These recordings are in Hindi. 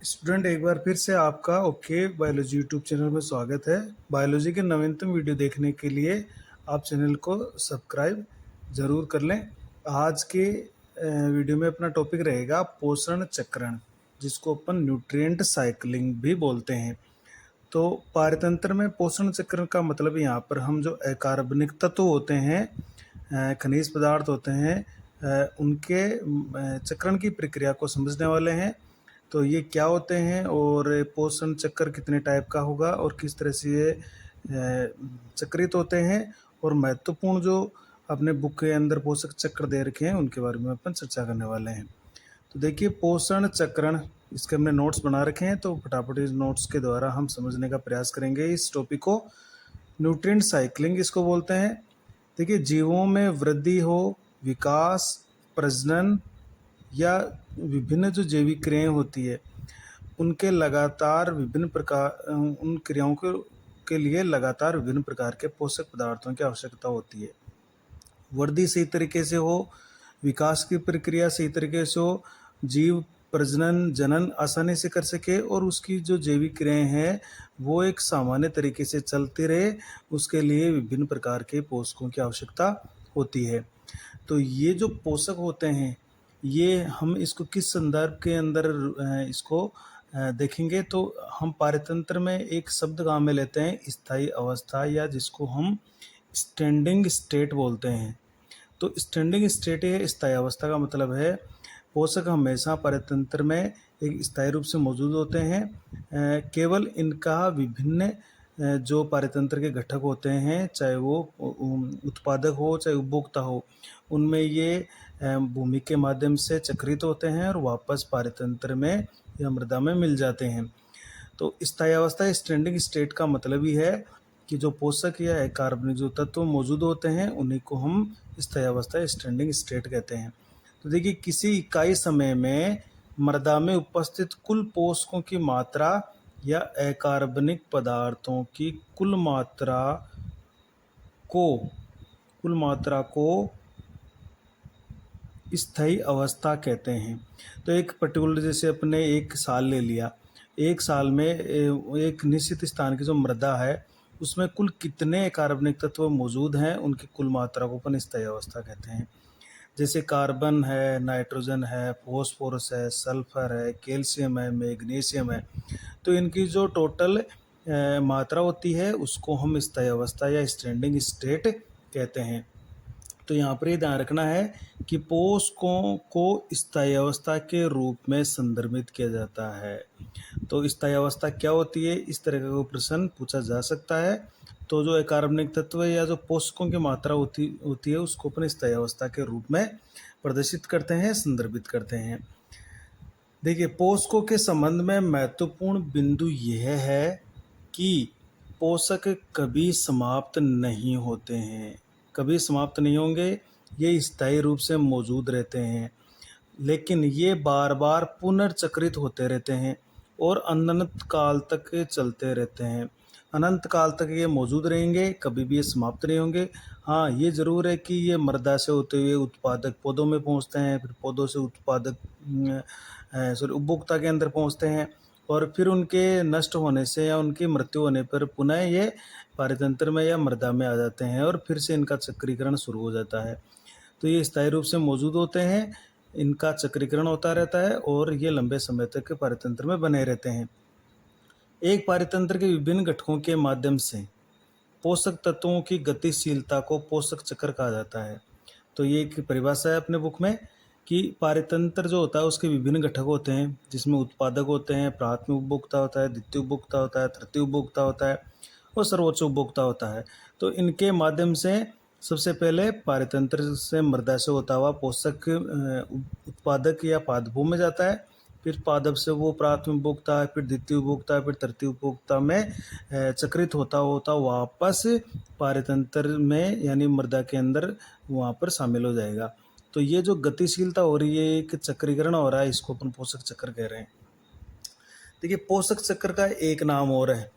स्टूडेंट, एक बार फिर से आपका ओके बायोलॉजी यूट्यूब चैनल में स्वागत है। बायोलॉजी के नवीनतम वीडियो देखने के लिए आप चैनल को सब्सक्राइब ज़रूर कर लें। आज के वीडियो में अपना टॉपिक रहेगा पोषण चक्रण, जिसको अपन न्यूट्रिएंट साइकिलिंग भी बोलते हैं। तो पारतंत्र में पोषण चक्र का मतलब यहाँ पर हम जो अकार्बनिक तत्व होते हैं, खनिज पदार्थ होते हैं, उनके चक्रण की प्रक्रिया को समझने वाले हैं। तो ये क्या होते हैं और पोषण चक्र कितने टाइप का होगा और किस तरह से ये चक्रित होते हैं, और महत्वपूर्ण जो अपने बुक के अंदर पोषक चक्र दे रखे हैं उनके बारे में अपन चर्चा करने वाले हैं। तो देखिए, पोषण चक्रण, इसके हमने नोट्स बना रखे हैं, तो फटाफट इस नोट्स के द्वारा हम समझने का प्रयास करेंगे इस टॉपिक को। न्यूट्रिएंट साइकिलिंग इसको बोलते हैं। देखिए, जीवों में वृद्धि हो, विकास, प्रजनन या विभिन्न जो जैविक क्रियाएं होती है, उनके लगातार विभिन्न प्रकार उन क्रियाओं के लिए लगातार विभिन्न प्रकार के पोषक पदार्थों की आवश्यकता होती है। वृद्धि सही तरीके से हो, विकास की प्रक्रिया सही तरीके से हो, जीव प्रजनन जनन आसानी से कर सके और उसकी जो जैविक क्रियाएं हैं वो एक सामान्य तरीके से चलती रहे, उसके लिए विभिन्न प्रकार के पोषकों की आवश्यकता होती है। तो ये जो पोषक होते हैं, ये हम इसको किस संदर्भ के अंदर इसको देखेंगे, तो हम पारतंत्र में एक शब्द काम में लेते हैं, स्थायी अवस्था, या जिसको हम स्टैंडिंग स्टेट बोलते हैं। तो स्टैंडिंग स्टेट या स्थायी अवस्था का मतलब है पोषक हमेशा पारतंत्र में एक स्थायी रूप से मौजूद होते हैं। केवल इनका विभिन्न जो पारतंत्र के घटक होते हैं, चाहे वो उत्पादक हो चाहे उपभोक्ता हो, उनमें ये भूमि के माध्यम से चक्रित होते हैं और वापस पारतंत्र में या मृदा में मिल जाते हैं। तो स्थायी अवस्था स्टैंडिंग स्टेट का मतलब ही है कि जो पोषक या कार्बनिक जो तत्व मौजूद होते हैं उन्हीं को हम स्थायी अवस्था स्टैंडिंग स्टेट कहते हैं। तो देखिए, किसी इकाई समय में मृदा में उपस्थित कुल पोषकों की मात्रा या अकार्बनिक पदार्थों की कुल मात्रा को स्थायी अवस्था कहते हैं। तो एक पर्टिकुलर, जैसे अपने एक साल ले लिया, एक साल में एक निश्चित स्थान की जो मृदा है उसमें कुल कितने कार्बनिक तत्व मौजूद हैं, उनकी कुल मात्रा को अपन स्थायी अवस्था कहते हैं। जैसे कार्बन है, नाइट्रोजन है, फॉस्फोरस है, सल्फर है, कैल्शियम है, मैग्नीशियम है, तो इनकी जो टोटल मात्रा होती है उसको हम स्थायी अवस्था या स्टैंडिंग स्टेट कहते हैं। तो यहाँ पर ये ध्यान रखना है कि पोषकों को स्थायी अवस्था के रूप में संदर्भित किया जाता है। तो स्थायी अवस्था क्या होती है, इस तरह का प्रश्न पूछा जा सकता है। तो जो अकार्बनिक तत्व या जो पोषकों की मात्रा होती है उसको अपन स्थायी अवस्था के रूप में प्रदर्शित करते हैं, संदर्भित करते हैं। देखिए, पोषकों के संबंध में महत्वपूर्ण बिंदु यह है कि पोषक कभी समाप्त नहीं होते हैं, कभी समाप्त नहीं होंगे, ये स्थायी रूप से मौजूद रहते हैं, लेकिन ये बार बार पुनर्चक्रित होते रहते हैं और अनंत काल तक चलते रहते हैं। अनंत काल तक ये मौजूद रहेंगे, कभी भी ये समाप्त नहीं होंगे। हाँ, ये ज़रूर है कि ये मृदा से होते हुए उत्पादक पौधों में पहुंचते हैं, फिर पौधों से उत्पादक उपभोक्ता के अंदर पहुंचते हैं, और फिर उनके नष्ट होने से या उनकी मृत्यु होने पर पुनः ये पारतंत्र में या मृदा में आ जाते हैं और फिर से इनका चक्रीकरण शुरू हो जाता है। तो ये स्थायी रूप से मौजूद होते हैं, इनका चक्रीकरण होता रहता है और ये लंबे समय तक पारतंत्र में बने रहते हैं। एक पारतंत्र के विभिन्न घटकों के माध्यम से पोषक तत्वों की गतिशीलता को पोषक चक्र कहा जाता है। तो ये एक परिभाषा है अपने बुक में कि पारतंत्र जो होता है उसके विभिन्न घटक होते हैं, जिसमें उत्पादक होते हैं, प्राथमिक उपभोक्ता होता है, द्वितीय उपभोक्ता होता है, तृतीय उपभोक्ता होता है और सर्वोच्च उपभोक्ता होता है। तो इनके माध्यम से सबसे पहले पारतंत्र से मृदा से होता हुआ पोषक उत्पादक या पादपों में जाता है, फिर पादप से वो प्राथमिक उपभोक्ता है, फिर द्वितीय उपभोक्ता है, फिर तृतीय उपभोक्ता में चक्रित होता होता वापस पारतंत्र में यानी मृदा के अंदर वहाँ पर शामिल हो जाएगा। तो ये जो गतिशीलता हो रही है, एक चक्रीकरण हो रहा है, इसको अपन पोषक चक्र कह रहे हैं। देखिए, पोषक चक्र का एक नाम और है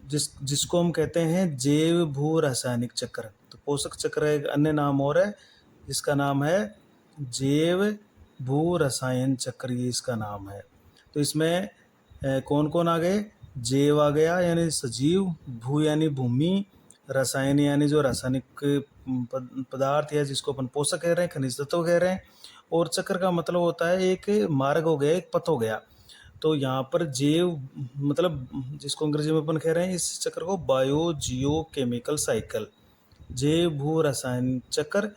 जिसको हम कहते हैं जैव भू रासायनिक चक्र। तो पोषक चक्र एक अन्य नाम और है जिसका नाम है जैव भू रसायन चक्र, ये इसका नाम है। तो इसमें कौन कौन आ गए? जैव आ गया यानी सजीव, भू यानी भूमि, रसायन यानी जो रासायनिक पदार्थ या जिसको अपन पोषक कह रहे हैं, खनिज तत्व कह रहे हैं, और चक्र का मतलब होता है एक मार्ग हो गया, एक पथ हो गया। तो यहाँ पर जैव मतलब जिसको अंग्रेजी में अपन कह रहे हैं इस चक्र को बायो जियो केमिकल साइकिल, जैव भू रसायन चक्र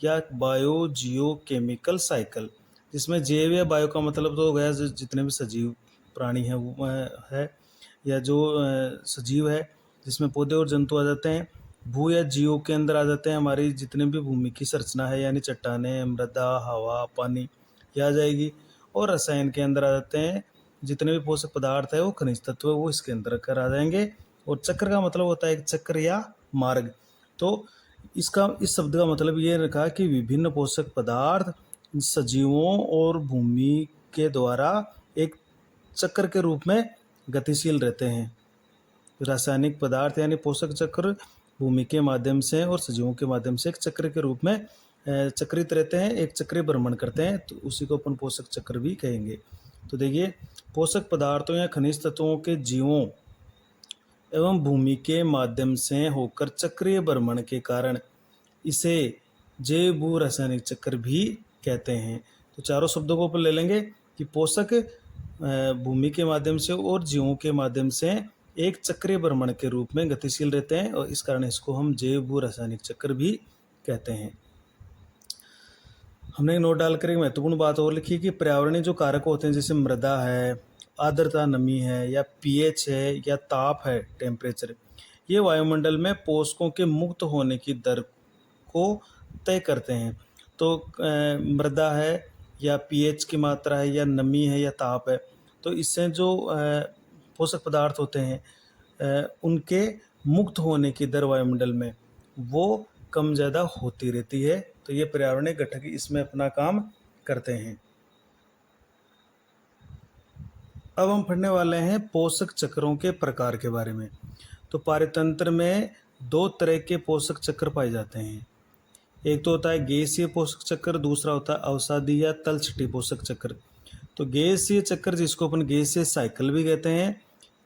या बायो जियो केमिकल साइकिल, जिसमें जैव या बायो का मतलब तो हो गया जितने भी सजीव प्राणी हैं वो है, या जो सजीव है जिसमें पौधे और जंतु आ जाते हैं। भू या जियो के अंदर आ जाते हैं हमारी जितने भी भूमि की संरचना है यानी चट्टानें, मृदा, हवा, पानी, ये आ जाएगी। और रसायन के अंदर आ जाते हैं जितने भी पोषक पदार्थ है वो खनिज तत्व वो इसके अंदर कर आ जाएंगे। और चक्र का मतलब होता है एक चक्र या मार्ग। तो इस शब्द का मतलब ये रखा कि विभिन्न पोषक पदार्थ सजीवों और भूमि के द्वारा एक चक्र के रूप में गतिशील रहते हैं। रासायनिक पदार्थ यानी पोषक चक्र भूमि के माध्यम से और सजीवों के माध्यम से एक चक्र के रूप में चक्रित रहते हैं, एक चक्रीय भ्रमण करते हैं, तो उसी को अपन पोषक चक्र भी कहेंगे। तो देखिए, पोषक पदार्थों या खनिज तत्वों के जीवों एवं भूमि के माध्यम से होकर चक्रीय भ्रमण के कारण इसे जैव भू रासायनिक चक्र भी कहते हैं। तो चारों शब्दों को अपन ले लेंगे कि पोषक भूमि के माध्यम से और जीवों के माध्यम से एक चक्रीय भ्रमण के रूप में गतिशील रहते हैं और इस कारण इसको हम जैव भू रासायनिक चक्र भी कहते हैं। हमने एक नोट डालकर एक महत्वपूर्ण बात और लिखी कि पर्यावरणीय जो कारक होते हैं जैसे मृदा है, आर्द्रता नमी है, या पीएच है, या ताप है टेम्परेचर, ये वायुमंडल में पोषकों के मुक्त होने की दर को तय करते हैं। तो मृदा है या पीएच की मात्रा है या नमी है या ताप है, तो इससे जो पोषक पदार्थ होते हैं उनके मुक्त होने की दर वायुमंडल में वो कम ज़्यादा होती रहती है। तो ये पर्यावरणीय घटक इसमें अपना काम करते हैं। अब हम पढ़ने वाले हैं पोषक चक्रों के प्रकार के बारे में। तो पारितंत्र में दो तरह के पोषक चक्र पाए जाते हैं। एक तो होता है गैसीय पोषक चक्र, दूसरा होता है अवसादी या तलछटी पोषक चक्र। तो गैसीय चक्र जिसको अपन गैसीय साइकिल भी कहते हैं,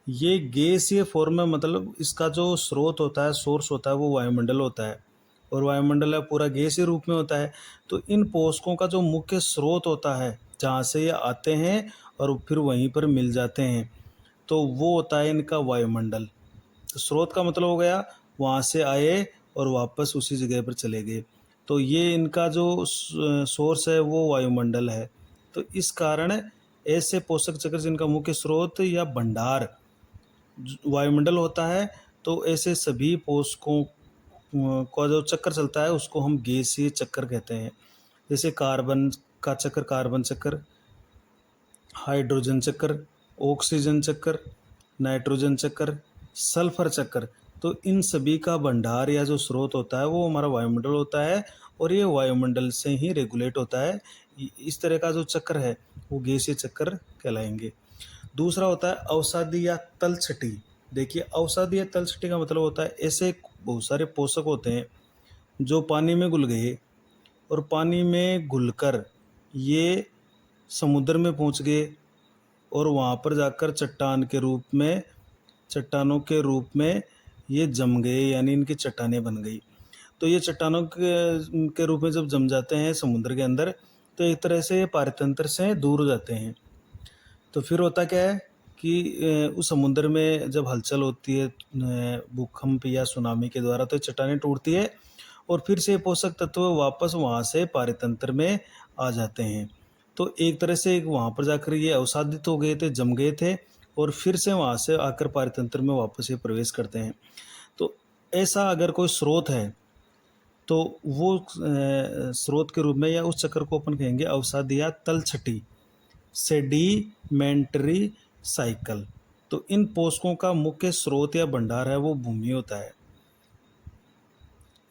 ये गैसीय फॉर्म में मतलब इसका जो स्रोत होता है, सोर्स होता है, वो वायुमंडल होता है और वायुमंडल है पूरा गैसीय रूप में होता है। तो इन पोषकों का जो मुख्य स्रोत होता है जहाँ से ये आते हैं और फिर वहीं पर मिल जाते हैं, तो वो होता है इनका वायुमंडल। तो स्रोत का मतलब हो गया वहाँ से आए और वापस उसी जगह पर चले गए, तो ये इनका जो सोर्स है वो वायुमंडल है। तो इस कारण ऐसे पोषक चक्र जिनका मुख्य स्रोत या भंडार वायुमंडल होता है, तो ऐसे सभी पोषकों का जो चक्र चलता है उसको हम गैसीय चक्र कहते हैं। जैसे कार्बन का चक्र कार्बन चक्र, हाइड्रोजन चक्र, ऑक्सीजन चक्र, नाइट्रोजन चक्र, सल्फर चक्र, तो इन सभी का भंडार या जो स्रोत होता है वो हमारा वायुमंडल होता है और ये वायुमंडल से ही रेगुलेट होता है। इस तरह का जो चक्र है वो गैसीय चक्र कहलाएंगे। दूसरा होता है अवसादी या तलछटी। देखिए, अवसादी या तलछटी का मतलब होता है ऐसे बहुत सारे पोषक होते हैं जो पानी में घुल गए और पानी में घुलकर ये समुद्र में पहुंच गए और वहाँ पर जाकर चट्टानों के रूप में ये जम गए, यानी इनकी चट्टानें बन गई। तो ये चट्टानों के रूप में जब जम जाते हैं समुद्र के अंदर, तो एक तरह से ये पारतंत्र से दूर हो जाते हैं। तो फिर होता क्या है कि उस समुद्र में जब हलचल होती है भूकंप या सुनामी के द्वारा, तो चट्टानें टूटती है और फिर से पोषक तत्व वापस वहाँ से पारतंत्र में आ जाते हैं। तो एक तरह से वहाँ पर जाकर ये अवसादित हो गए थे, जम गए थे और फिर से वहाँ से आकर पारतंत्र में वापस ये प्रवेश करते हैं। तो ऐसा अगर कोई स्रोत है तो वो स्रोत के रूप में या उस चक्र को अपन कहेंगे अवसादी या तलछटी, सेडिमेंटरी साइकिल। तो इन पोषकों का मुख्य स्रोत या भंडार है वो भूमि होता है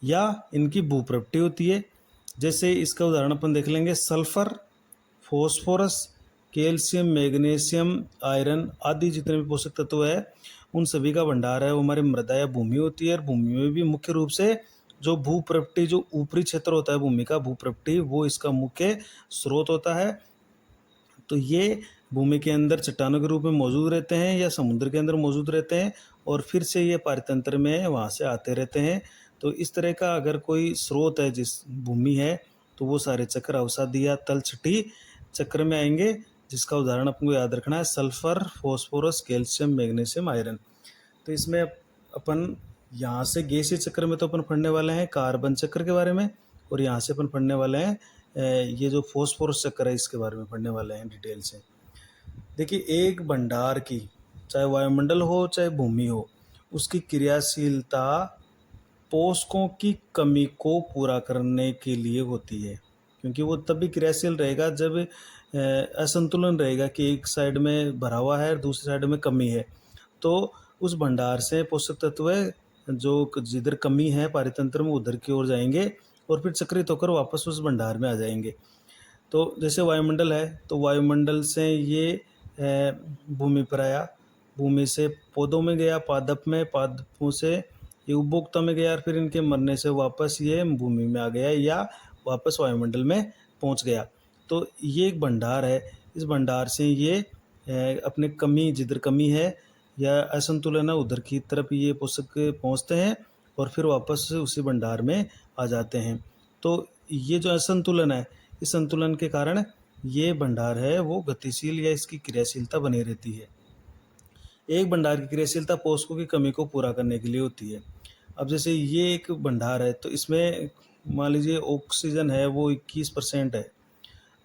या इनकी भूप्रवृत्ति होती है। जैसे इसका उदाहरण अपन देख लेंगे, sulphur, phosphorus, calcium, magnesium, iron आदि जितने भी पोषक तत्व है उन सभी का भंडार है वो हमारी मृदा या भूमि होती है। और भूमि में भी मुख्य रूप से जो भूप्रवृत्ति, जो ऊपरी क्षेत्र होता है भूमि का भूप्रवृत्ति, वो इसका मुख्य स्रोत होता है। तो ये भूमि के अंदर चट्टानों के रूप में मौजूद रहते हैं या समुद्र के अंदर मौजूद रहते हैं और फिर से ये पारतंत्र में वहाँ से आते रहते हैं। तो इस तरह का अगर कोई स्रोत है जिस भूमि है, तो वो सारे चक्र अवसादी या तलछटी चक्र में आएंगे, जिसका उदाहरण अपन को याद रखना है sulphur, phosphorus, calcium, magnesium, iron. तो इसमें अपन यहाँ से गैसीय चक्र में तो अपन पढ़ने वाले हैं कार्बन चक्र के बारे में, और यहाँ से अपन पढ़ने वाले हैं ये जो फॉस्फोरस चक्र है इसके बारे में पढ़ने वाले हैं डिटेल से। देखिए, एक भंडार की, चाहे वायुमंडल हो चाहे भूमि हो, उसकी क्रियाशीलता पोषकों की कमी को पूरा करने के लिए होती है, क्योंकि वो तभी क्रियाशील रहेगा जब असंतुलन रहेगा कि एक साइड में भरा हुआ है और दूसरी साइड में कमी है। तो उस भंडार से पोषक तत्व जो जिधर कमी है पारितंत्र में उधर की ओर जाएंगे और फिर चक्रित होकर वापस उस भंडार में आ जाएंगे। तो जैसे वायुमंडल है, तो वायुमंडल से ये भूमि पर आया, भूमि से पौधों में गया, पादप में, पादपों से ये उपभोक्ता में गया और फिर इनके मरने से वापस ये भूमि में आ गया या वापस वायुमंडल में पहुंच गया। तो ये एक भंडार है, इस भंडार से ये अपने कमी, जिधर कमी है या असंतुलन है उधर की तरफ ये पोषक पहुंचते हैं और फिर वापस उसी भंडार में आ जाते हैं। तो ये जो असंतुलन है, इस संतुलन के कारण ये भंडार है वो गतिशील या इसकी क्रियाशीलता बनी रहती है। एक भंडार की क्रियाशीलता पोषकों की कमी को पूरा करने के लिए होती है। अब जैसे ये एक भंडार है, तो इसमें मान लीजिए ऑक्सीजन है वो 21% है।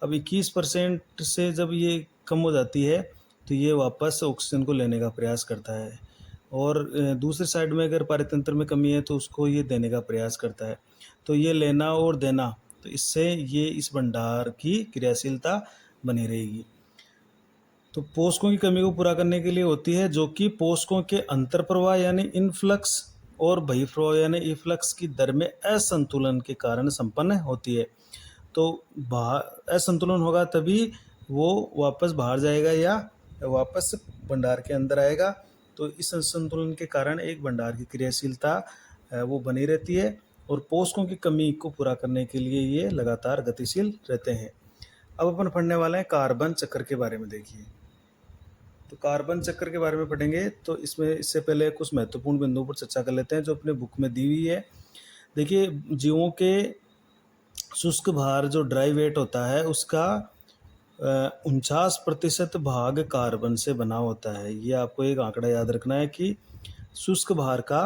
अब 21% से जब ये कम हो जाती है तो ये वापस ऑक्सीजन को लेने का प्रयास करता है, और दूसरी साइड में अगर पारितंत्र में कमी है तो उसको ये देने का प्रयास करता है। तो ये लेना और देना, तो इससे ये इस भंडार की क्रियाशीलता बनी रहेगी। तो पोषकों की कमी को पूरा करने के लिए होती है, जो कि पोषकों के अंतर प्रवाह यानी इनफ्लक्स और बहिर्प्रवाह यानी इफ्लक्स की दर में असंतुलन के कारण संपन्न होती है। तो असंतुलन होगा तभी वो वापस बाहर जाएगा या वापस भंडार के अंदर आएगा। तो इस असंतुलन के कारण एक भंडार की क्रियाशीलता वो बनी रहती है और पोषकों की कमी को पूरा करने के लिए ये लगातार गतिशील रहते हैं। अब अपन पढ़ने वाले हैं कार्बन चक्र के बारे में। देखिए, तो कार्बन चक्र के बारे में पढ़ेंगे तो इसमें इससे पहले कुछ महत्वपूर्ण बिंदुओं पर चर्चा कर लेते हैं जो अपने बुक में दी हुई है। देखिए, जीवों के शुष्क भार जो ड्राई वेट होता है उसका 49% भाग कार्बन से बना होता है। ये आपको एक आंकड़ा याद रखना है कि शुष्क भार का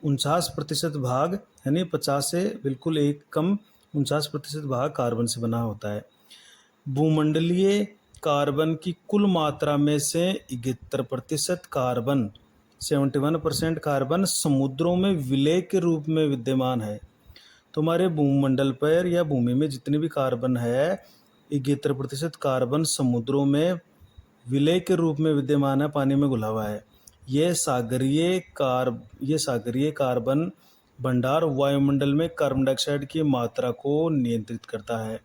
49% भाग यानी 50 से बिल्कुल एक कम 49% भाग कार्बन से बना होता है। भूमंडलीय कार्बन की कुल मात्रा में से 71% कार्बन, 71% कार्बन समुद्रों में विलय के रूप में विद्यमान है। तो हमारे भूमंडल पर या भूमि में जितने भी कार्बन है, 71% कार्बन समुद्रों में विलय के रूप में विद्यमान है, पानी में घुला हुआ है। ये सागरीय कार्बन भंडार वायुमंडल में कार्बन डाइऑक्साइड की मात्रा को नियंत्रित करता है।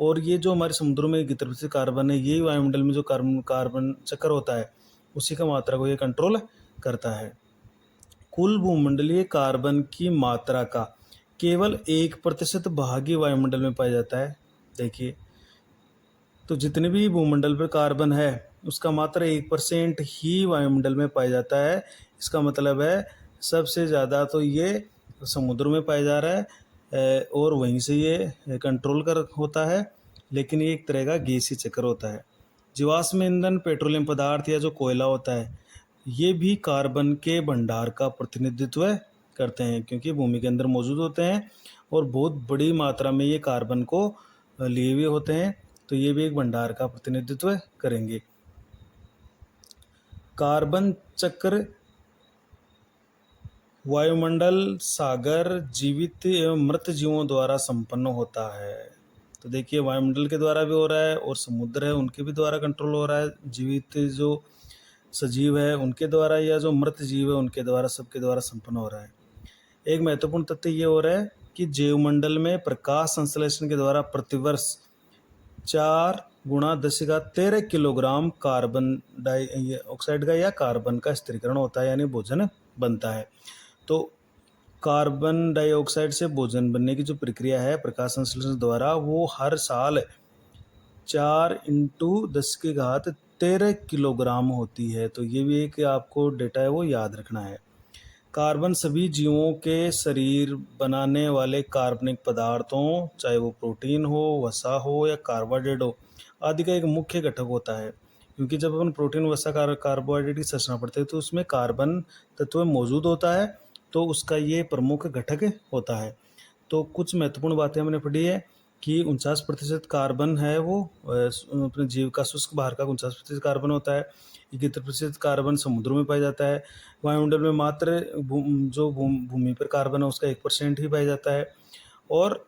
और ये जो हमारे समुद्रों में 71% कार्बन है, ये वायुमंडल में जो कार्बन चक्र होता है उसी का मात्रा को ये कंट्रोल करता है। कुल भूमंडलीय कार्बन की मात्रा का केवल 1% भाग ही वायुमंडल में पाया जाता है। देखिए, तो जितने भी भूमंडल पर कार्बन है उसका मात्र 1% ही वायुमंडल में पाया जाता है। इसका मतलब है सबसे ज़्यादा तो ये समुद्र में पाया जा रहा है और वहीं से ये कंट्रोल कर होता है, लेकिन ये एक तरह का गैसीय चक्र होता है। जीवाश्म ईंधन, पेट्रोलियम पदार्थ या जो कोयला होता है, ये भी कार्बन के भंडार का प्रतिनिधित्व करते हैं, क्योंकि भूमि के अंदर मौजूद होते हैं और बहुत बड़ी मात्रा में ये कार्बन को लिए हुए होते हैं। तो ये भी एक भंडार का प्रतिनिधित्व करेंगे। कार्बन चक्र वायुमंडल, सागर, जीवित एवं मृत जीवों द्वारा संपन्न होता है। तो देखिए, वायुमंडल के द्वारा भी हो रहा है और समुद्र है उनके भी द्वारा कंट्रोल हो रहा है, जीवित जो सजीव है उनके द्वारा या जो मृत जीव है उनके द्वारा, सबके द्वारा संपन्न हो रहा है। एक महत्वपूर्ण तथ्य ये हो रहा है कि जैवमंडल में प्रकाश संश्लेषण के द्वारा प्रतिवर्ष 4 गुणा 10⁻13 किलोग्राम कार्बन डाइऑक्साइड का या कार्बन का स्थिरीकरण होता है, यानी भोजन बनता है। तो कार्बन डाइऑक्साइड से भोजन बनने की जो प्रक्रिया है प्रकाश संश्लेषण द्वारा, वो हर साल 4 इंटू 10⁻13 किलोग्राम होती है। तो ये भी एक आपको डेटा है वो याद रखना है। कार्बन सभी जीवों के शरीर बनाने वाले कार्बनिक पदार्थों, चाहे वो प्रोटीन हो, वसा हो या कार्बोहाइड्रेट हो, आदि का एक मुख्य घटक होता है। क्योंकि जब अपन प्रोटीन, वसा, कार्बोहाइड्रेट की संरचना पढ़ते हैं तो उसमें कार्बन तत्व मौजूद होता है, तो उसका ये प्रमुख घटक होता है। तो कुछ महत्वपूर्ण बातें हमने पढ़ी है कि 49% कार्बन है वो अपने जीव का शुष्क बाहर का 49% कार्बन होता है। 71% कार्बन समुद्रों में पाया जाता है। वायुमंडल में मात्र जो भूमि पर कार्बन है उसका 1% ही पाया जाता है। और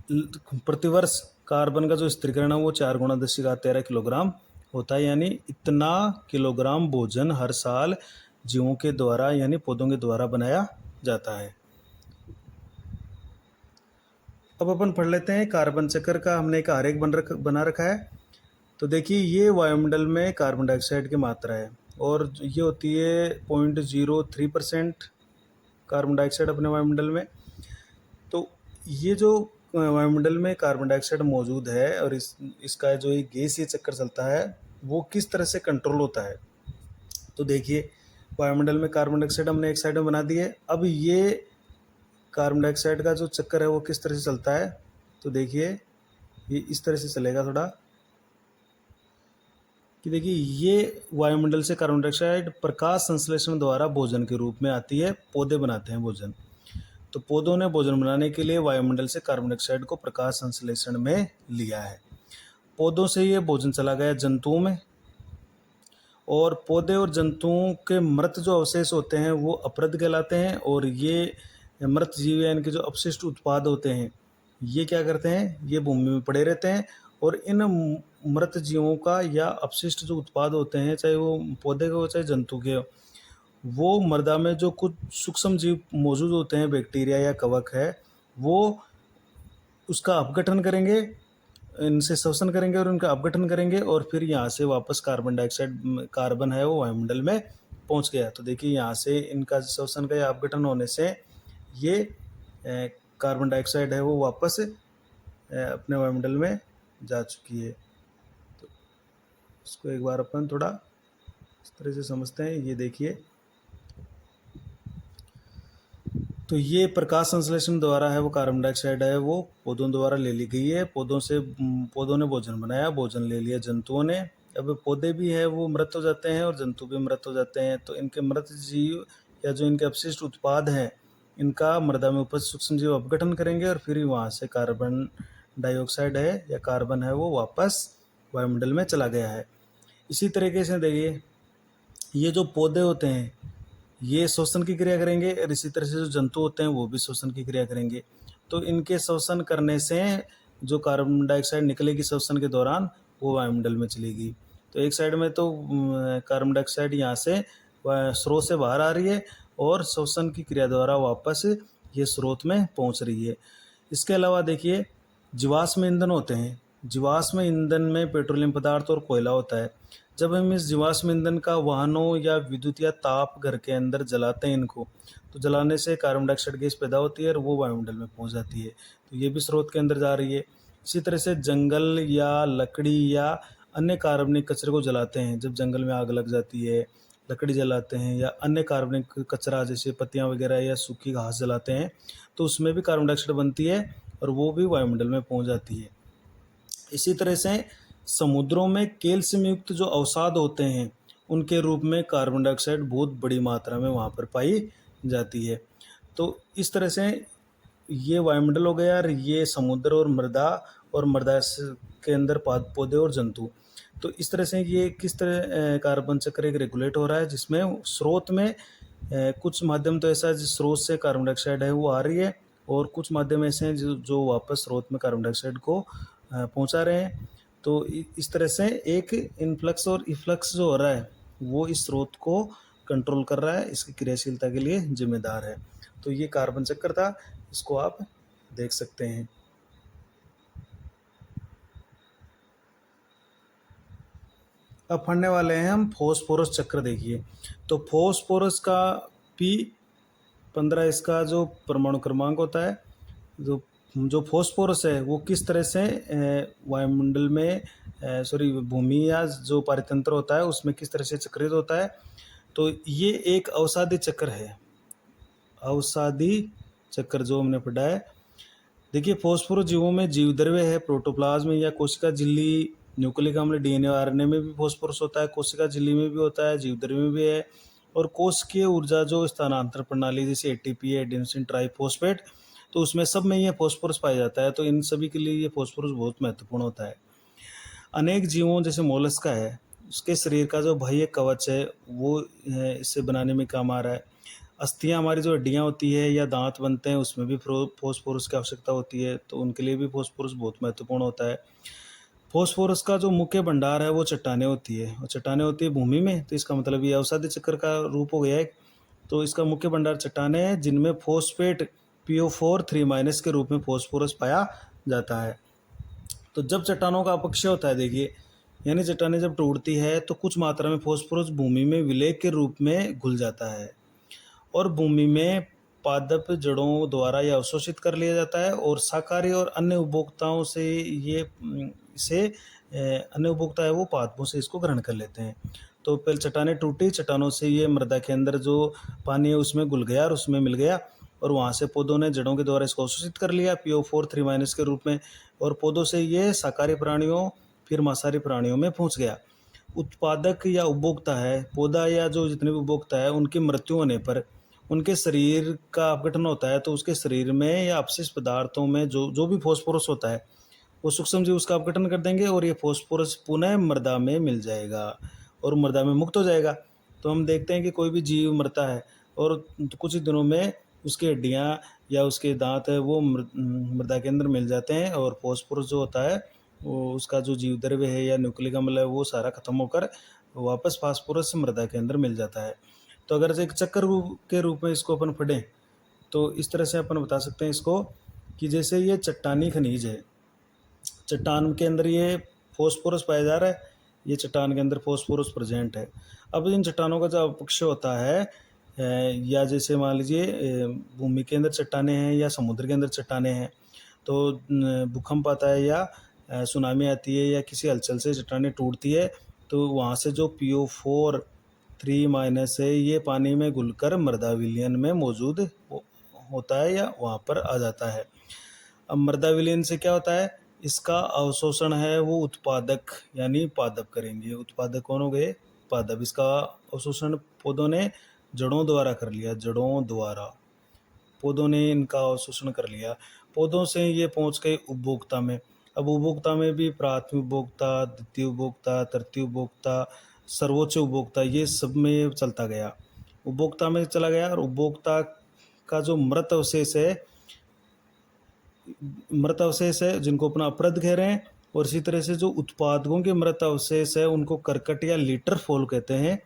प्रतिवर्ष कार्बन का जो स्थिरीकरण है वो 4×10⁻13 किलोग्राम होता है। यानी इतना किलोग्राम भोजन हर साल जीवों के द्वारा यानी पौधों के द्वारा बनाया जाता है। अब अपन पढ़ लेते हैं कार्बन चक्र का हमने एक आरेख बना रखा है। तो देखिए ये वायुमंडल में कार्बन डाइऑक्साइड की मात्रा है और ये होती है 0.03% कार्बन डाइऑक्साइड अपने वायुमंडल में। तो ये जो वायुमंडल में कार्बन डाइऑक्साइड मौजूद है और इसका जो एक गैसीय चक्कर चलता है वो किस तरह से कंट्रोल होता है। तो देखिए वायुमंडल में कार्बन डाइऑक्साइड हमने एक साइड में बना दी है। अब ये कार्बन डाइऑक्साइड का जो चक्कर है वो किस तरह से चलता है, तो देखिए ये इस तरह से चलेगा थोड़ा कि देखिए ये वायुमंडल से कार्बन डाइऑक्साइड प्रकाश संश्लेषण द्वारा भोजन के रूप में आती है। पौधे बनाते हैं भोजन, तो पौधों ने भोजन बनाने के लिए वायुमंडल से कार्बन डाइऑक्साइड को प्रकाश संश्लेषण में लिया है। पौधों से ये भोजन चला गया जंतुओं में, और पौधे और जंतुओं के मृत जो अवशेष होते हैं वो अपरद कहलाते हैं। और ये मृत जीव यानी कि जो अपशिष्ट उत्पाद होते हैं ये क्या करते हैं, ये भूमि में पड़े रहते हैं। और इन मृत जीवों का या अपशिष्ट जो उत्पाद होते हैं, चाहे वो पौधे के हो चाहे जंतु के हो, वो मृदा में जो कुछ सूक्ष्म जीव मौजूद होते हैं, बैक्टीरिया या कवक है, वो उसका अपघटन करेंगे, इनसे शोषण करेंगे और उनका अपघटन करेंगे और फिर यहाँ से वापस कार्बन डाइऑक्साइड, कार्बन है वो वायुमंडल में पहुँच गया। तो देखिए यहाँ से इनका शोषण का या अपघटन होने से ये कार्बन डाइऑक्साइड है वो वापस अपने वायुमंडल में जा चुकी है। तो इसको एक बार अपन थोड़ा इस तरह से समझते हैं। ये देखिए, तो ये प्रकाश संश्लेषण द्वारा है वो कार्बन डाइऑक्साइड है वो पौधों द्वारा ले ली गई है। पौधों ने भोजन बनाया, भोजन ले लिया जंतुओं ने। अब पौधे भी है वो मृत हो जाते हैं और जंतु भी मृत हो जाते हैं। तो इनके मृत जीव या जो इनके अपशिष्ट उत्पाद हैं इनका मृदा में उपस्थित सूक्ष्म जीव अपघटन करेंगे और फिर वहाँ से कार्बन डाइऑक्साइड है या कार्बन है वो वापस वायुमंडल में चला गया है। इसी तरीके से देखिए ये जो पौधे होते हैं ये शोषण की क्रिया करेंगे और इसी तरह से जो जंतु होते हैं वो भी शोषण की क्रिया करेंगे। तो इनके शोषण करने से जो कार्बन डाइऑक्साइड निकलेगी शोषण के दौरान वो वायुमंडल में चलेगी। तो एक साइड में तो कार्बन डाइऑक्साइड यहाँ से स्रोत से बाहर आ रही है और शोषण की क्रिया द्वारा वापस ये स्रोत में पहुँच रही है। इसके अलावा देखिए जीवाश्म ईंधन होते हैं। जीवाश्म ईंधन में पेट्रोलियम पदार्थ और कोयला होता है। जब हम इस जीवाश्म ईंधन का वाहनों या विद्युत या ताप घर के अंदर जलाते हैं इनको, तो जलाने से कार्बन डाइऑक्साइड गैस पैदा होती है और वो वायुमंडल में पहुंच जाती है। तो ये भी स्रोत के अंदर जा रही है। इसी तरह से जंगल या लकड़ी या अन्य कार्बनिक कचरे को जलाते हैं, जब जंगल में आग लग जाती है, लकड़ी जलाते हैं या अन्य कार्बनिक कचरा जैसे पत्तियाँ वगैरह या सूखी घास जलाते हैं, तो उसमें भी कार्बन डाइऑक्साइड बनती है और वो भी वायुमंडल में पहुंच जाती है। इसी तरह से समुद्रों में कैल्शियम युक्त जो अवसाद होते हैं उनके रूप में कार्बन डाइऑक्साइड बहुत बड़ी मात्रा में वहाँ पर पाई जाती है। तो इस तरह से ये वायुमंडल हो गया और ये समुद्र और मृदा के अंदर पौधे और जंतु। तो इस तरह से ये किस तरह कार्बन चक्र एक रेगुलेट हो रहा है, जिसमें स्रोत में कुछ माध्यम तो ऐसा है जिस स्रोत से कार्बन डाइऑक्साइड है वो आ रही है और कुछ माध्यम ऐसे हैं जो वापस स्रोत में कार्बन डाइऑक्साइड को पहुंचा रहे हैं। तो इस तरह से एक इनफ्लक्स और इफ्लक्स जो हो रहा है वो इस स्रोत को कंट्रोल कर रहा है, इसकी क्रियाशीलता के लिए जिम्मेदार है। तो ये कार्बन चक्र था, इसको आप देख सकते हैं। अब पढ़ने वाले हैं हम फॉस्फोरस चक्र। देखिए तो फॉस्फोरस का P15 इसका जो परमाणु क्रमांक होता है, जो जो फॉस्फोरस है वो किस तरह से वायुमंडल में भूमि या जो पारतंत्र होता है उसमें किस तरह से चक्रित होता है। तो ये एक अवसादी चक्र है, अवसादी चक्र जो हमने पढ़ा है। देखिए फॉस्फोरस जीवों में जीवद्रव्य है, प्रोटोप्लाज्म या कोशिका झिल्ली, न्यूक्लिक अम्ल, डीएनए आरएनए में भी फॉस्फोरस होता है, कोशिका झिल्ली में भी होता है, जीवद्रव्य में भी है। और कोशिकीय ऊर्जा जो स्थानांतरण प्रणाली जैसे एटीपी है, एडेनोसिन ट्राइफॉस्फेट, तो उसमें सब में ये फॉस्फोरस पाया जाता है। तो इन सभी के लिए ये फॉस्फोरस बहुत महत्वपूर्ण होता है। अनेक जीवों जैसे मोलस्का है, उसके शरीर का जो बाह्य कवच है वो इसे बनाने में काम आ रहा है। अस्थियाँ, हमारी जो हड्डियाँ होती है या दांत बनते हैं उसमें भी फॉस्फोरस की आवश्यकता होती है, तो उनके लिए भी फॉस्फोरस बहुत महत्वपूर्ण होता है। फॉस्फोरस का जो मुख्य भंडार है वो चट्टानें होती है, और चट्टानें होती है भूमि में, तो इसका मतलब ये अवसादी चक्र का रूप हो गया है। तो इसका मुख्य भंडार चट्टानें हैं जिनमें फॉस्फेट PO4 3- के रूप में फॉस्फोरस पाया जाता है। तो जब चट्टानों का अपक्षय होता है, देखिए यानी चट्टानें जब टूटती है तो कुछ मात्रा में फॉस्फोरस भूमि में विलय के रूप में घुल जाता है और भूमि में पादप जड़ों द्वारा यह अवशोषित कर लिया जाता है, और शाकाहारी और अन्य उपभोक्ताओं से ये इसे अन्य उपभोक्ता है वो पादपों से इसको ग्रहण कर लेते हैं। तो पहले चट्टानें टूटी, चट्टानों से ये मृदा के अंदर जो पानी है उसमें घुल गया और उसमें मिल गया, और वहाँ से पौधों ने जड़ों के द्वारा इसको अवशोषित कर लिया PO4 3- के रूप में, और पौधों से ये शाकाहारी प्राणियों फिर मांसाहारी प्राणियों में पहुँच गया। उत्पादक या उपभोक्ता है, पौधा या जो जितने भी उपभोक्ता है, उनकी मृत्यु होने पर उनके शरीर का अपघटन होता है, तो उसके शरीर में या अपशिष्ट पदार्थों में जो जो भी फॉस्फोरस होता है वो सूक्ष्म जीव उसका अपघटन कर देंगे और ये फॉस्फोरस पुनः मृदा में मिल जाएगा और मृदा में मुक्त हो जाएगा। तो हम देखते हैं कि कोई भी जीव मरता है और कुछ ही दिनों में उसकी हड्डियाँ या उसके दांत है वो मृदा के अंदर मिल जाते हैं, और फॉस्फोरस जो होता है वो उसका जो जीव द्रव्य है या न्यूक्लिक अम्ल है वो सारा खत्म होकर वापस फास्फोरस मृदा के अंदर मिल जाता है। तो अगर एक चक्र के रूप में इसको अपन पढ़ें तो इस तरह से अपन बता सकते हैं इसको कि जैसे ये चट्टानी खनिज है, चट्टान के अंदर ये फॉस्फोरस पाया जा रहा है, ये चट्टान के अंदर फॉस्फोरस प्रेजेंट है। अब इन चट्टानों का जो अपक्षय होता है या जैसे मान लीजिए भूमि के अंदर चट्टानें हैं या समुद्र के अंदर चट्टानें हैं, तो भूकंप आता है या सुनामी आती है या किसी हलचल से चट्टानें टूटती है, तो वहाँ से जो PO4 3- है ये पानी में घुलकर मृदा विलयन में मौजूद होता है या वहाँ पर आ जाता है। अब मृदा विलयन से क्या होता है, इसका अवशोषण है वो उत्पादक यानी पादप करेंगे। उत्पादक कौन हो गए, पादप। इसका अवशोषण पौधों ने जड़ों द्वारा कर लिया, जड़ों द्वारा पौधों ने इनका अवशोषण कर लिया। पौधों से ये पहुंच गए उपभोक्ता में। अब उपभोक्ता में भी प्राथमिक उपभोक्ता, द्वितीय उपभोक्ता, तृतीय उपभोक्ता, सर्वोच्च उपभोक्ता, ये सब में ये चलता गया, उपभोक्ता में चला गया। और उपभोक्ता का जो मृत अवशेष है जिनको अपना अपरद कह रहे हैं, और इसी तरह से जो उत्पादकों के मृत अवशेष है उनको करकट या लीटर फॉल कहते हैं,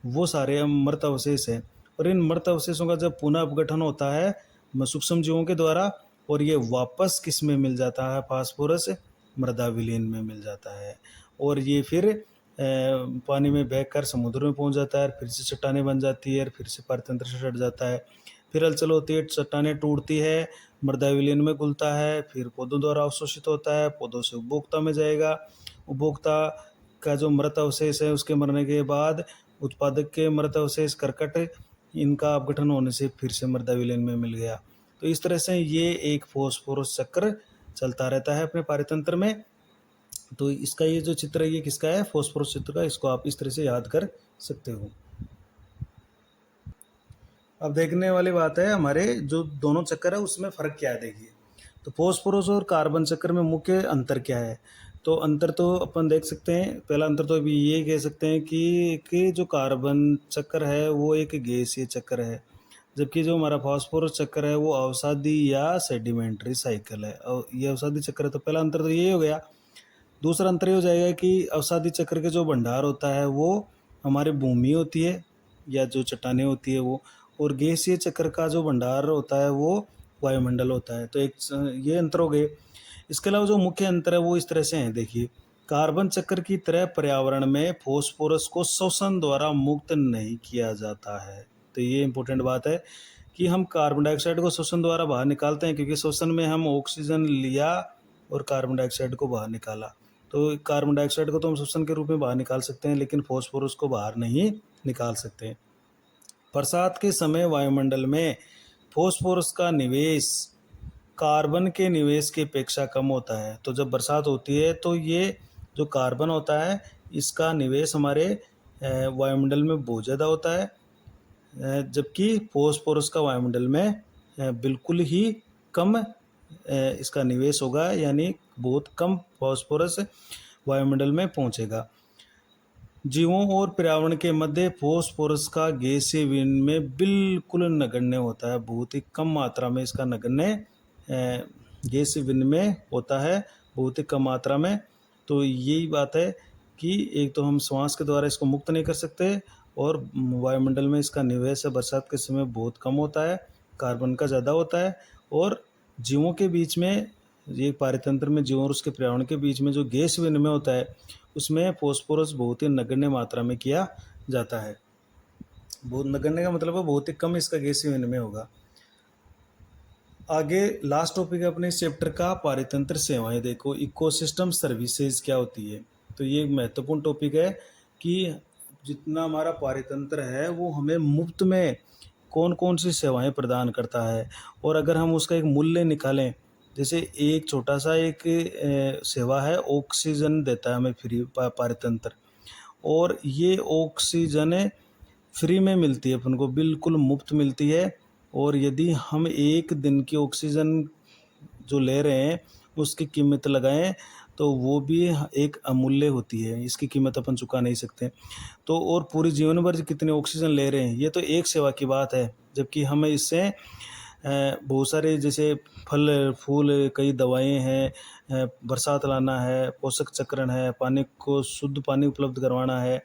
वो सारे मृत अवशेष हैं। और इन मृत अवशेषों का जब पुनः अपघटन होता है सूक्ष्म जीवों के द्वारा, और ये वापस किस में मिल जाता है, फास्फोरस मृदा विलीन में मिल जाता है, और ये फिर पानी में बहकर समुद्र में पहुंच जाता है, फिर से चट्टानें बन जाती है, फिर से पारतंत्र से हट जाता है, फिर हलचल होती है, चट्टानें टूटती है, मृदा विलीन में घुलता है, फिर पौधों द्वारा अवशोषित होता है, पौधों से उपभोक्ता में जाएगा। उपभोक्ता का जो मृत अवशेष है उसके मरने के बाद उत्पादक के मृत अवशेष करकट इनका अपघटन होने से फिर से मृदा विलीन में मिल गया। तो इस तरह से ये एक फॉस्फोरस चक्र चलता रहता है अपने पारतंत्र में। तो इसका ये जो चित्र है ये किसका है, फॉस्फोरस चित्र का, इसको आप इस तरह से याद कर सकते हो। अब देखने वाली बात है हमारे जो दोनों चक्कर है उसमें फ़र्क क्या है। देखिए तो फॉस्फोरस और कार्बन चक्र में मुख्य अंतर क्या है। तो अंतर तो अपन देख सकते हैं, पहला अंतर तो अभी ये कह सकते हैं कि जो कार्बन चक्र है वो एक गैसीय चक्र है, जबकि जो हमारा फॉस्फोरस चक्र है वो अवसादी या सेडिमेंट्री साइकिल है। और ये अवसादी चक्र है, तो पहला अंतर तो ये हो गया। दूसरा अंतर ये हो जाएगा कि अवसादी चक्र के जो भंडार होता है वो हमारे भूमि होती है या जो चट्टानें होती है वो, और गैसीय चक्र का जो भंडार होता है वो वायुमंडल होता है। तो एक ये अंतर हो गए। इसके अलावा जो मुख्य अंतर है वो इस तरह से हैं। देखिए कार्बन चक्र की तरह पर्यावरण में फॉस्फोरस को श्वसन द्वारा मुक्त नहीं किया जाता है। तो ये इंपॉर्टेंट बात है कि हम कार्बन डाइऑक्साइड को श्वसन द्वारा बाहर निकालते हैं, क्योंकि श्वसन में हम ऑक्सीजन लिया और कार्बन डाइऑक्साइड को बाहर निकाला। तो कार्बन डाइऑक्साइड को तो हम श्वसन के रूप में बाहर निकाल सकते हैं, लेकिन फॉस्फोरस को बाहर नहीं निकाल सकते। बरसात के समय वायुमंडल में फॉस्फोरस का निवेश कार्बन के निवेश की अपेक्षा कम होता है। तो जब बरसात होती है तो ये जो कार्बन होता है इसका निवेश हमारे वायुमंडल में बहुत ज़्यादा होता है, जबकि फॉस्फोरस का वायुमंडल में बिल्कुल ही कम इसका निवेश होगा, यानी बहुत कम फॉस्फोरस वायुमंडल में पहुंचेगा। जीवों और पर्यावरण के मध्य फॉस्फोरस का गैसीय विनिमय बिल्कुल नगण्य होता है, बहुत ही कम मात्रा में इसका नगण्य गैसीय विनिमय होता है, बहुत ही कम मात्रा में। तो यही बात है कि एक तो हम श्वास के द्वारा इसको मुक्त नहीं कर सकते, और वायुमंडल में इसका निवेश बरसात के समय बहुत कम होता है, कार्बन का ज़्यादा होता है। और जीवों के बीच में, ये पारितंत्र में जीवों और उसके पर्यावरण के बीच में जो गैस विनिमय होता है उसमें फॉस्फोरस बहुत ही नगण्य मात्रा में किया जाता है। बहुत नगण्य का मतलब है बहुत ही कम इसका गैसीय विनिमय होगा। आगे लास्ट टॉपिक है अपने इस चैप्टर का, पारितंत्र सेवाएं। देखो इकोसिस्टम सर्विसेज क्या होती है, तो ये एक महत्वपूर्ण टॉपिक है कि जितना हमारा पारितंत्र है वो हमें मुफ्त में कौन कौन सी सेवाएं प्रदान करता है, और अगर हम उसका एक मूल्य निकालें, जैसे एक छोटा सा एक सेवा है, ऑक्सीजन देता है हमें फ्री पारितंत्र, और ये ऑक्सीजन फ्री में मिलती है, अपन को बिल्कुल मुफ्त मिलती है। और यदि हम एक दिन की ऑक्सीजन जो ले रहे हैं उसकी कीमत लगाएं तो वो भी एक अमूल्य होती है, इसकी कीमत अपन चुका नहीं सकते। तो और पूरी जीवन भर कितने ऑक्सीजन ले रहे हैं, ये तो एक सेवा की बात है, जबकि हमें इससे बहुत सारे जैसे फल फूल, कई दवाएं हैं, बरसात लाना है, पोषक चक्रण है, पानी को शुद्ध पानी उपलब्ध करवाना है,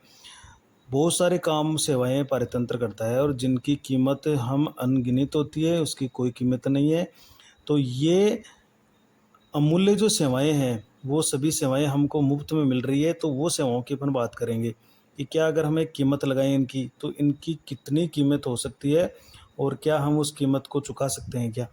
बहुत सारे काम सेवाएं पारितंत्र करता है, और जिनकी कीमत हम अनगिनत होती है, उसकी कोई कीमत नहीं है। तो ये अमूल्य जो सेवाएं हैं वो सभी सेवाएं हमको मुफ्त में मिल रही है, तो वो सेवाओं की अपन बात करेंगे कि क्या अगर हमें कीमत लगाएं इनकी तो इनकी कितनी कीमत हो सकती है, और क्या हम उस कीमत को चुका सकते हैं क्या।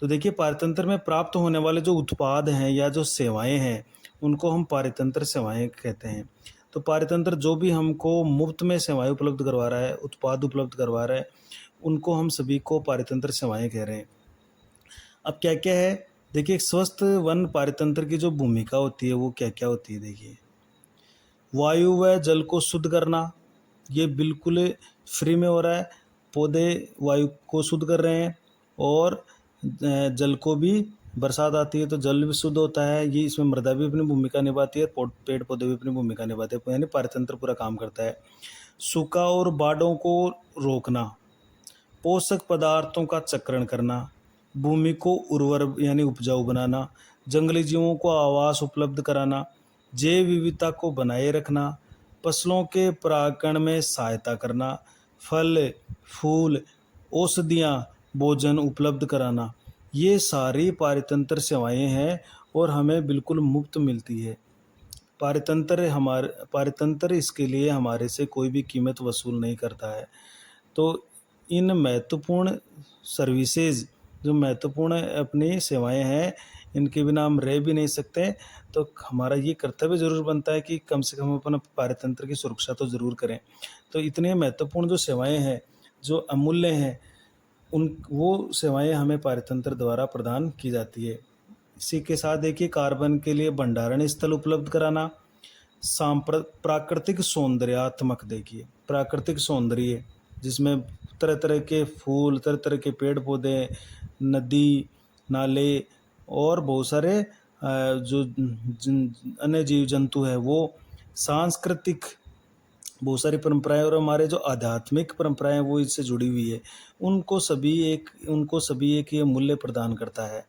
तो देखिए पारितंत्र में प्राप्त होने वाले जो उत्पाद हैं या जो सेवाएं हैं उनको हम पारितंत्र सेवाएं कहते हैं। तो पारितंत्र जो भी हमको मुफ्त में सेवाएं उपलब्ध करवा रहा है, उत्पाद उपलब्ध करवा रहा है, उनको हम सभी को पारितंत्र सेवाएं कह रहे हैं। अब क्या क्या है, देखिए स्वस्थ वन पारितंत्र की जो भूमिका होती है वो क्या क्या होती है। देखिए वायु व जल को शुद्ध करना, ये बिल्कुल फ्री में हो रहा है, पौधे वायु को शुद्ध कर रहे हैं, और जल को भी, बरसात आती है तो जल भी शुद्ध होता है, ये इसमें मृदा भी अपनी भूमिका निभाती है, पेड़ पौधे भी अपनी भूमिका निभाते हैं, यानी पारितंत्र पूरा काम करता है। सूखा और बाढ़ों को रोकना, पोषक पदार्थों का चक्रण करना, भूमि को उर्वर यानी उपजाऊ बनाना, जंगली जीवों को आवास उपलब्ध कराना, जैव विविधता को बनाए रखना, फसलों के परागण में सहायता करना, फल फूल औषधियाँ भोजन उपलब्ध कराना, ये सारी पारितंत्र सेवाएं हैं और हमें बिल्कुल मुफ्त मिलती है। पारितंत्र इसके लिए हमारे से कोई भी कीमत वसूल नहीं करता है। तो इन महत्वपूर्ण सर्विसेज, जो महत्वपूर्ण अपनी सेवाएं हैं, इनके बिना हम रह भी नहीं सकते। तो हमारा ये कर्तव्य ज़रूर बनता है कि कम से कम अपना पारितंत्र की सुरक्षा तो ज़रूर करें। तो इतने महत्वपूर्ण जो सेवाएं हैं, जो अमूल्य हैं, उन वो सेवाएं हमें पारितंत्र द्वारा प्रदान की जाती है। इसी के साथ देखिए कार्बन के लिए भंडारण स्थल उपलब्ध कराना, प्राकृतिक सौंदर्यात्मक, देखिए प्राकृतिक सौंदर्य जिसमें तरह तरह के फूल, तरह तरह के पेड़ पौधे, नदी नाले और बहुत सारे जो अन्य जीव जंतु है, वो सांस्कृतिक बहुत सारी परंपराएं और हमारे जो आध्यात्मिक परंपराएं वो इससे जुड़ी हुई है, उनको सभी एक ये मूल्य प्रदान करता है।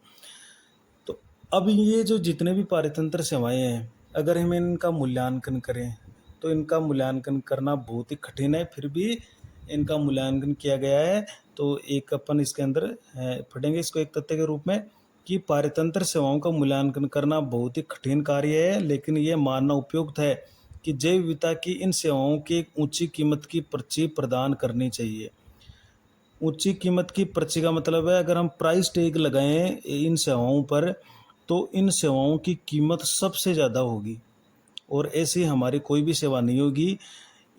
तो अब ये जो जितने भी पारितंत्र सेवाएं हैं, अगर हम इनका मूल्यांकन करें तो इनका मूल्यांकन करना बहुत ही कठिन है, फिर भी इनका मूल्यांकन किया गया है। तो एक अपन इसके अंदर पढ़ेंगे इसको एक तथ्य के रूप में कि पारितंत्र सेवाओं का मूल्यांकन करना बहुत ही कठिन कार्य है, लेकिन ये मानना उपयुक्त है कि जैव विविधता की इन सेवाओं की एक ऊंची कीमत की पर्ची प्रदान करनी चाहिए। ऊंची कीमत की पर्ची का मतलब है अगर हम प्राइस टैग लगाएं इन सेवाओं पर तो इन सेवाओं की कीमत सबसे ज़्यादा होगी और ऐसी हमारी कोई भी सेवा नहीं होगी।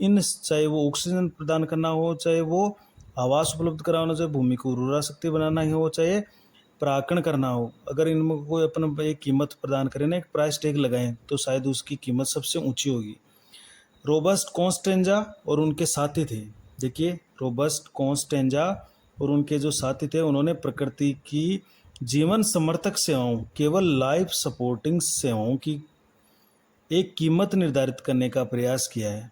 इन चाहे वो ऑक्सीजन प्रदान करना हो, चाहे वो आवास उपलब्ध कराना, चाहे भूमि को उर्वरा शक्ति बनाना ही हो, चाहे परागण करना हो, अगर इनमें कोई अपन एक कीमत प्रदान करें ना, एक प्राइस टैग लगाएं तो शायद उसकी कीमत सबसे ऊंची होगी। रोबस्ट कॉन्स्टेंजा और उनके साथी थे, देखिए रोबस्ट कॉन्स्टेंजा और उनके जो साथी थे उन्होंने प्रकृति की जीवन समर्थक सेवाओं, केवल लाइफ सपोर्टिंग सेवाओं की एक कीमत निर्धारित करने का प्रयास किया है।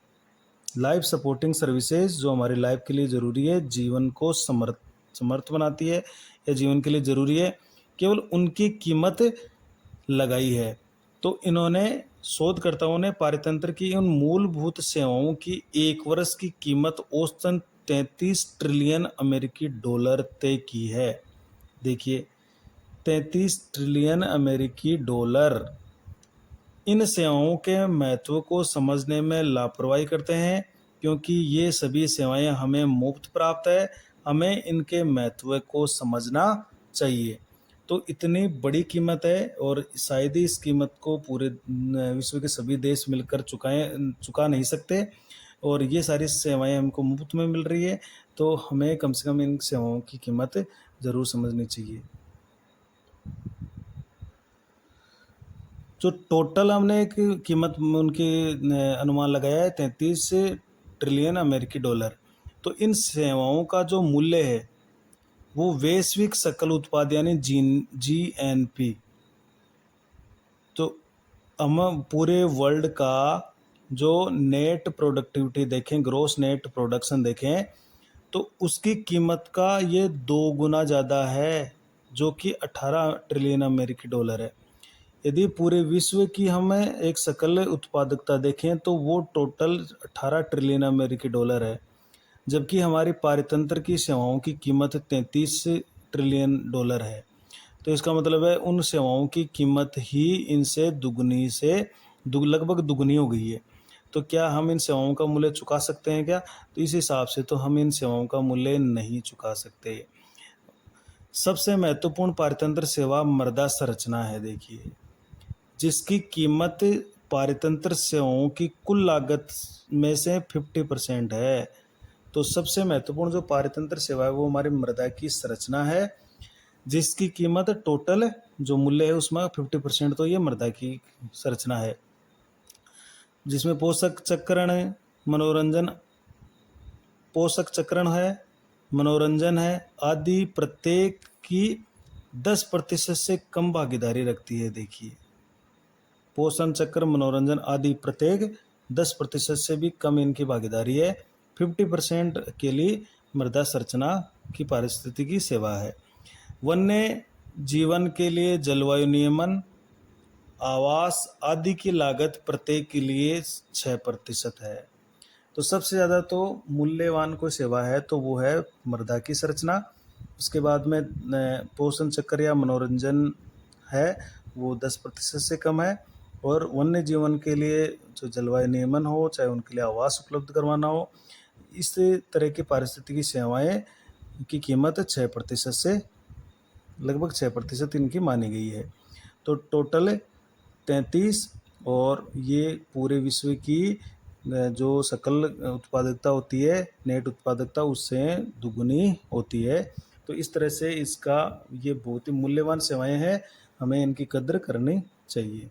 लाइफ सपोर्टिंग सर्विसेज जो हमारी लाइफ के लिए ज़रूरी है, जीवन को समर्थ बनाती है या जीवन के लिए ज़रूरी है, केवल उनकी कीमत लगाई है। तो इन्होंने शोधकर्ताओं ने पारतंत्र की उन मूलभूत सेवाओं की एक वर्ष की कीमत औसतन 33 ट्रिलियन अमेरिकी डॉलर तय की है। देखिए 33 ट्रिलियन अमेरिकी डॉलर। इन सेवाओं के महत्व को समझने में लापरवाही करते हैं क्योंकि ये सभी सेवाएं हमें मुफ्त प्राप्त है, हमें इनके महत्व को समझना चाहिए। तो इतनी बड़ी कीमत है और शायद ही इस कीमत को पूरे विश्व के सभी देश मिलकर चुका नहीं सकते और ये सारी सेवाएं हमको मुफ्त में मिल रही है, तो हमें कम से कम इन सेवाओं की कीमत ज़रूर समझनी चाहिए। जो टोटल हमने एक कीमत उनकी अनुमान लगाया है 33 ट्रिलियन अमेरिकी डॉलर। तो इन सेवाओं का जो मूल्य है वो वैश्विक सकल उत्पाद यानी GNP, तो हम पूरे वर्ल्ड का जो नेट प्रोडक्टिविटी देखें, ग्रोस नेट प्रोडक्शन देखें, तो उसकी कीमत का ये 2 गुना ज़्यादा है जो कि 18 ट्रिलियन अमेरिकी डॉलर है। यदि पूरे विश्व की हमें एक सकल उत्पादकता देखें तो वो टोटल 18 ट्रिलियन अमेरिकी डॉलर है, जबकि हमारी पारतंत्र की सेवाओं की कीमत 33 ट्रिलियन डॉलर है। तो इसका मतलब है उन सेवाओं की कीमत ही इनसे दुगनी से लगभग दुगनी हो गई है। तो क्या हम इन सेवाओं का मूल्य चुका सकते हैं क्या? तो इस हिसाब से तो हम इन सेवाओं का मूल्य नहीं चुका सकते। सबसे महत्वपूर्ण पारतंत्र सेवा मृदा संरचना है, देखिए जिसकी कीमत पारतंत्र सेवाओं की कुल लागत में से 50% है। तो सबसे महत्वपूर्ण जो पारतंत्र सेवा है वो हमारी मृदा की संरचना है, जिसकी कीमत टोटल जो मूल्य है उसमें 50% तो ये मृदा की संरचना है, जिसमें पोषक चक्रण है, मनोरंजन है आदि प्रत्येक की 10% से कम भागीदारी रखती है। देखिए पोषण चक्र, मनोरंजन आदि प्रत्येक 10% से भी कम इनकी भागीदारी है। 50% के लिए मृदा संरचना की पारिस्थितिकी सेवा है। वन्य जीवन के लिए जलवायु नियमन, आवास आदि की लागत प्रत्येक के लिए 6% है। तो सबसे ज़्यादा तो मूल्यवान कोई सेवा है तो वो है मृदा की संरचना। उसके बाद में पोषण चक्र या मनोरंजन है वो 10% से कम है। और वन्य जीवन के लिए जो जलवायु नियमन हो, चाहे उनके लिए आवास उपलब्ध करवाना हो, इस तरह की पारिस्थितिकी सेवाएं की कीमत 6% से लगभग 6% इनकी मानी गई है। तो टोटल 33 और ये पूरे विश्व की जो सकल उत्पादकता होती है, नेट उत्पादकता उससे दुगुनी होती है। तो इस तरह से इसका ये बहुत ही मूल्यवान सेवाएं हैं, हमें इनकी कद्र करनी चाहिए।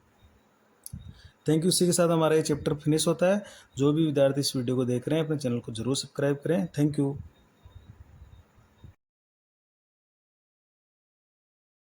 Thank you. इसी के साथ हमारा ये चैप्टर फिनिश होता है। जो भी विद्यार्थी इस वीडियो को देख रहे हैं अपने चैनल को जरूर सब्सक्राइब करें। Thank you.